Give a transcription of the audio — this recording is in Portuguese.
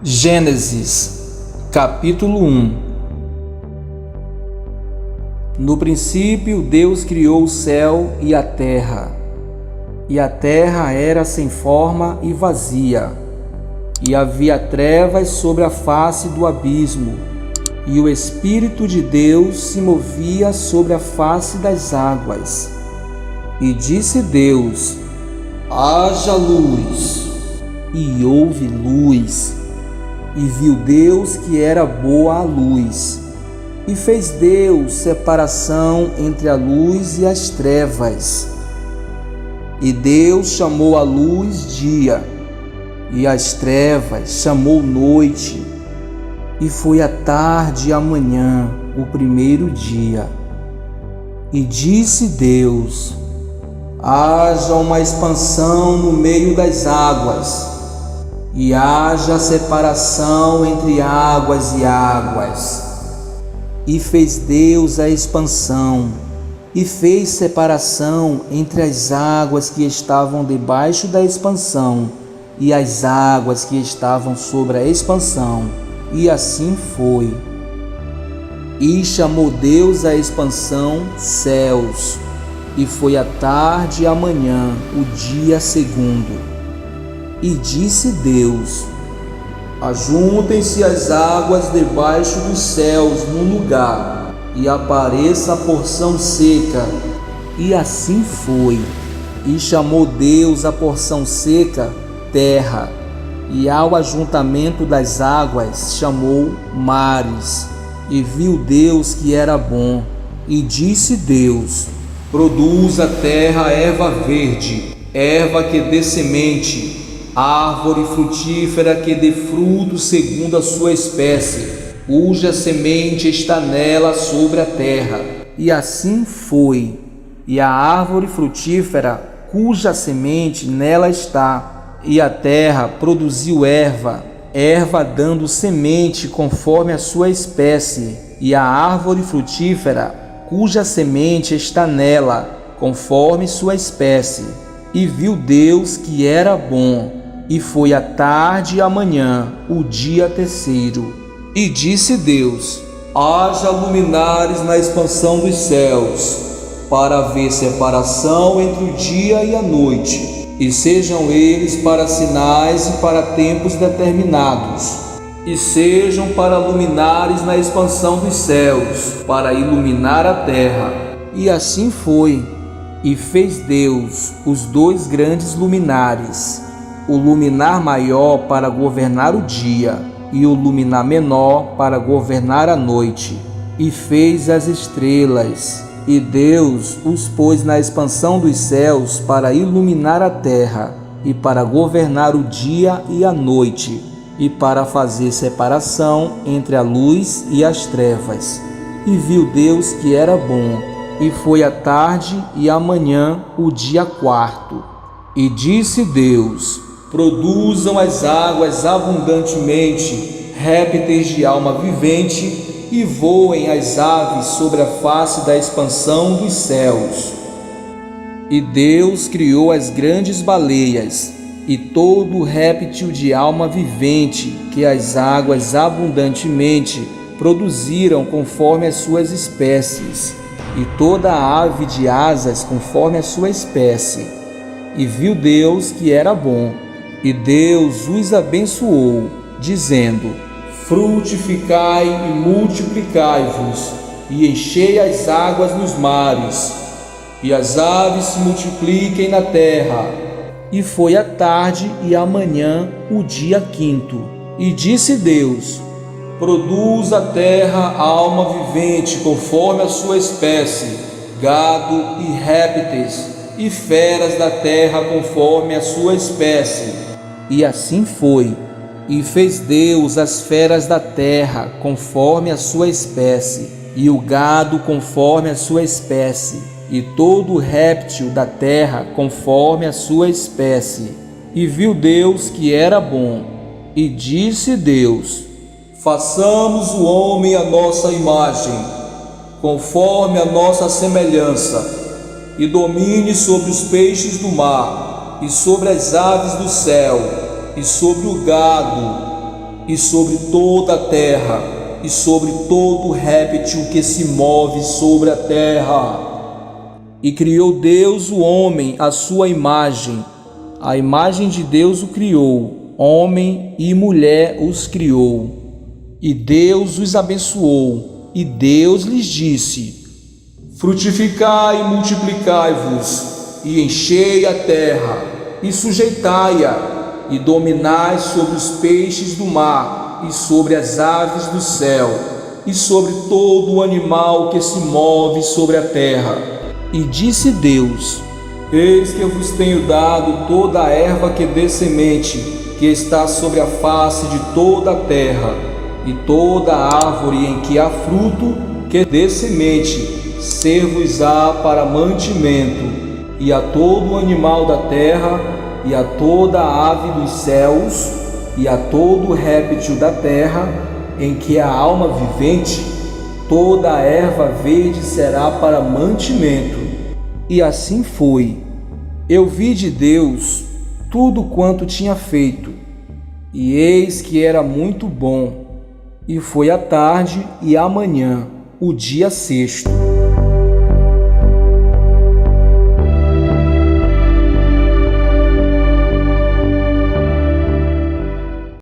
Gênesis, capítulo 1. No princípio, Deus criou o céu e a terra era sem forma e vazia, e havia trevas sobre a face do abismo, e o Espírito de Deus se movia sobre a face das águas. E disse Deus: haja luz, e houve luz. E viu Deus que era boa a luz, e fez Deus separação entre a luz e as trevas. E Deus chamou a luz dia, e as trevas chamou noite. E foi a tarde e a manhã, o primeiro dia. E disse Deus: haja uma expansão no meio das águas, e haja separação entre águas e águas. E fez Deus a expansão, e fez separação entre as águas que estavam debaixo da expansão e as águas que estavam sobre a expansão. E assim foi. E chamou Deus a expansão céus. E foi a tarde e a manhã, o dia segundo. E disse Deus: ajuntem-se as águas debaixo dos céus num lugar, e apareça a porção seca. E assim foi. E chamou Deus a porção seca terra, e ao ajuntamento das águas chamou mares. E viu Deus que era bom. E disse Deus: produza a terra erva verde, erva que dê semente, árvore frutífera que dê fruto segundo a sua espécie, cuja semente está nela sobre a terra. E assim foi. E a árvore frutífera, cuja semente nela está, e a terra produziu erva, dando semente conforme a sua espécie, e a árvore frutífera, cuja semente está nela, conforme sua espécie. E viu Deus que era bom. E foi a tarde e a manhã, o dia terceiro. E disse Deus: haja luminares na expansão dos céus, para haver separação entre o dia e a noite, e sejam eles para sinais e para tempos determinados, e sejam para luminares na expansão dos céus, para iluminar a terra. E assim foi. E fez Deus os dois grandes luminares, o luminar maior para governar o dia, e o luminar menor para governar a noite. E fez as estrelas. E Deus os pôs na expansão dos céus para iluminar a terra, e para governar o dia e a noite, e para fazer separação entre a luz e as trevas. E viu Deus que era bom. E foi a tarde e a manhã, o dia quarto. E disse Deus: produzam as águas abundantemente répteis de alma vivente, e voem as aves sobre a face da expansão dos céus. E Deus criou as grandes baleias e todo réptil de alma vivente que as águas abundantemente produziram conforme as suas espécies, e toda ave de asas conforme a sua espécie. E viu Deus que era bom. E Deus os abençoou, dizendo: frutificai e multiplicai-vos, e enchei as águas nos mares, e as aves se multipliquem na terra. E foi a tarde e a manhã, o dia quinto. E disse Deus: produz a terra alma vivente conforme a sua espécie, gado e répteis, e feras da terra conforme a sua espécie. E assim foi. E fez Deus as feras da terra conforme a sua espécie, e o gado conforme a sua espécie, e todo réptil da terra conforme a sua espécie. E viu Deus que era bom. E disse Deus: façamos o homem à nossa imagem, conforme a nossa semelhança, e domine sobre os peixes do mar, e sobre as aves do céu, e sobre o gado, e sobre toda a terra, e sobre todo réptil que se move sobre a terra. E criou Deus o homem à sua imagem, a imagem de Deus o criou, homem e mulher os criou. E Deus os abençoou, e Deus lhes disse: frutificai e multiplicai-vos, e enchei a terra, e sujeitai-a, e dominai sobre os peixes do mar, e sobre as aves do céu, e sobre todo o animal que se move sobre a terra. E disse Deus: eis que eu vos tenho dado toda a erva que dê semente, que está sobre a face de toda a terra, e toda a árvore em que há fruto que dê semente, ser-vos-á para mantimento, e a todo o animal da terra, e a toda a ave dos céus, e a todo o réptil da terra, em que há alma vivente, toda a erva verde será para mantimento. E assim foi. Eu vi de Deus tudo quanto tinha feito, e eis que era muito bom. E foi a tarde e a manhã, o dia sexto.